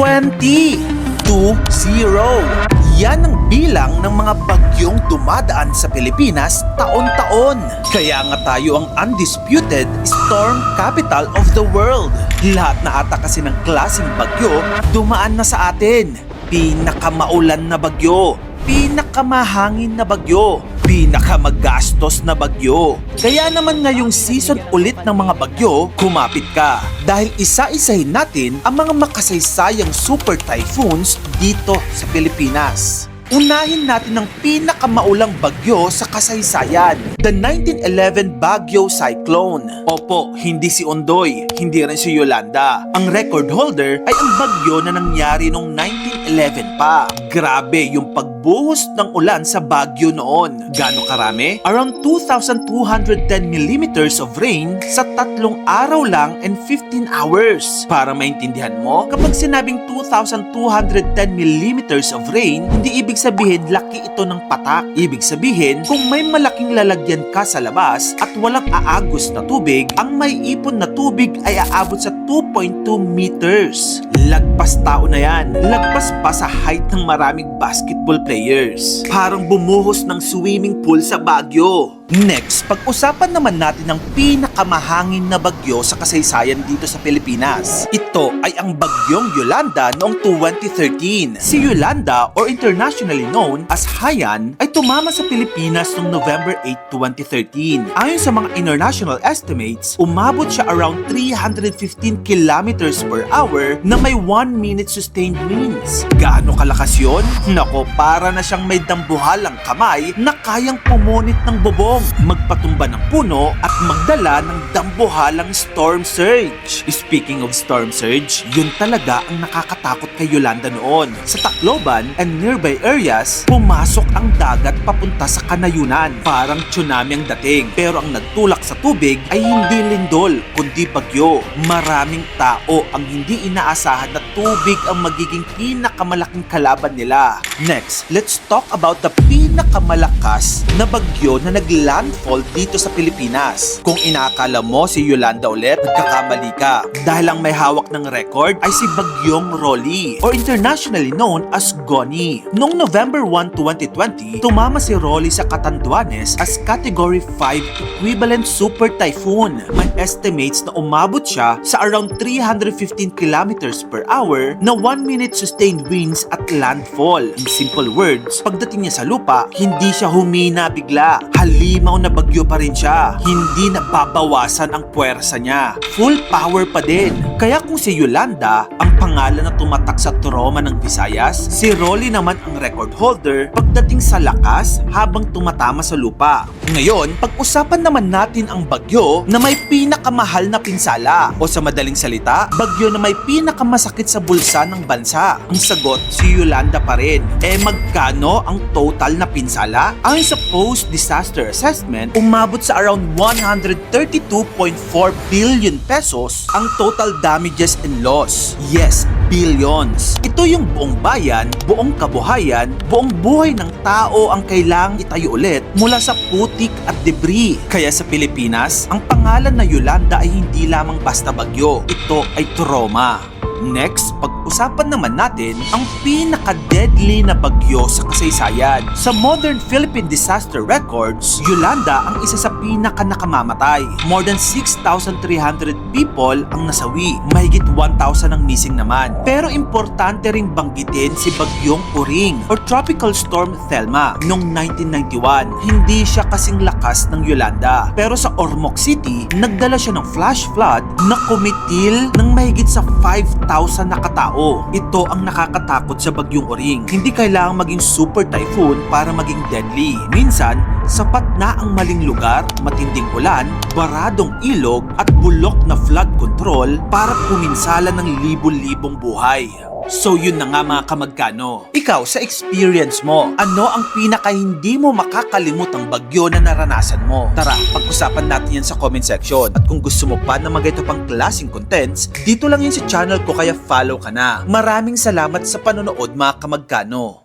20. Yan ang bilang ng mga bagyong dumadaan sa Pilipinas taon-taon. Kaya nga tayo ang undisputed storm capital of the world. Lahat na ata kasi ng klaseng bagyo dumaan na sa atin. Pinakamaulan na bagyo, pinakamahangin na bagyo, pinakamagastos na bagyo. Kaya naman ngayong season ulit ng mga bagyo, kumapit ka. Dahil isa-isahin natin ang mga makasaysayang super typhoons dito sa Pilipinas. Unahin natin ang pinakamaulang bagyo sa kasaysayan, the 1911 Baguio Cyclone. Opo, hindi si Ondoy, hindi rin si Yolanda. Ang record holder ay ang bagyo na nangyari noong 1911 pa. Grabe yung pagbuhos ng ulan sa Baguio noon. Gaano karami? Around 2,210 millimeters of rain sa 3 araw lang and 15 hours. Para maintindihan mo, kapag sinabing 2,210 millimeters of rain, hindi ibig sabihin laki ito ng patak. Ibig sabihin, kung may malaking lalagyan ka sa labas at walang aagos na tubig, ang may ipon na tubig ay aabot sa 2.2 meters. Lagpas tao na yan. Lagpas pa sa height ng maraming basketball players. Parang bumuhos ng swimming pool sa Baguio. Next, pag-usapan naman natin ang pinakamahangin na bagyo sa kasaysayan dito sa Pilipinas. Ito ay ang bagyong Yolanda noong 2013. Si Yolanda, or internationally known as Haiyan, ay tumama sa Pilipinas noong November 8, 2013. Ayon sa mga international estimates, umabot siya around 315 kilometers per hour na may 1 minute sustained winds. Gaano kalakas yun? Nako, para na siyang may dambuhalang kamay na kayang pumunit ng bubong, magpatumba ng puno at magdala ng dambuhalang storm surge. Speaking of storm surge, yun talaga ang nakakatakot kay Yolanda noon. Sa Tacloban and nearby areas, pumasok ang dagat papunta sa kanayunan. Parang tsunami ang dating. Pero ang nagtulak sa tubig ay hindi lindol, kundi bagyo. Maraming tao ang hindi inaasahan na tubig ang magiging pinakamalaking kalaban nila. Next, let's talk about the pinakamalakas na bagyo na naglandfall dito sa Pilipinas. Kung inaakala mo si Yolanda ulit, nagkakamali ka. Dahil ang may hawak ng record ay si Bagyong Rolly, or internationally known as Goni. Noong November 1, 2020, tumama si Rolly sa Catanduanes as Category 5 equivalent super typhoon. May estimates na umabot siya sa around 315 kilometers per hour na 1 minute sustained winds at landfall. In simple words, pagdating niya sa lupa, hindi siya humina bigla. Halimaw na bagyo pa rin siya. Hindi nababawasan ang puwersa niya. Full power pa din. Kaya kung si Yolanda ang pangalan na tumatak sa trauma ng Visayas, si Rolly naman ang record holder pagdating sa lakas habang tumatama sa lupa. Ngayon, pag-usapan naman natin ang bagyo na may pinakamahal na pinsala, o sa madaling salita, bagyo na may pinakamasakit sa bulsa ng bansa. Ang sagot, si Yolanda pa rin. Magkano ang total na pinsala? Ayon sa post-disaster assessment, umabot sa around 132.4 billion pesos ang total damages and loss. Yes, billions. Ito yung buong bayan, buong kabuhayan, buong buhay ng tao ang kailangang itayo ulit mula sa putik at debris. Kaya sa Pilipinas, ang pangalan na Yolanda ay hindi lamang basta bagyo. Ito ay trauma. Next, pag-usapan naman natin ang pinaka-deadly na bagyo sa kasaysayan. Sa modern Philippine disaster records, Yolanda ang isa sa pinaka-nakamamatay. More than 6,300 people ang nasawi. Mahigit 1,000 ang missing naman. Pero importante ring banggitin si Bagyong Uring or Tropical Storm Thelma noong 1991. Hindi siya kasing lakas ng Yolanda. Pero sa Ormoc City, nagdala siya ng flash flood na kumitil ng mahigit sa 5,000 na katao. Ito ang nakakatakot sa Bagyong Uring. Hindi kailangang maging super typhoon para maging deadly. Minsan, sapat na ang maling lugar, matinding ulan, baradong ilog at bulok na flood control para puminsala ng libo-libong buhay. So yun na nga mga kamagkano. Ikaw, sa experience mo, ano ang pinaka hindi mo makakalimutang bagyo na naranasan mo? Tara, pag-usapan natin yan sa comment section. At kung gusto mo pa na magayto pang klaseng contents, dito lang yun sa channel ko kaya follow ka na. Maraming salamat sa panonood mga kamagkano.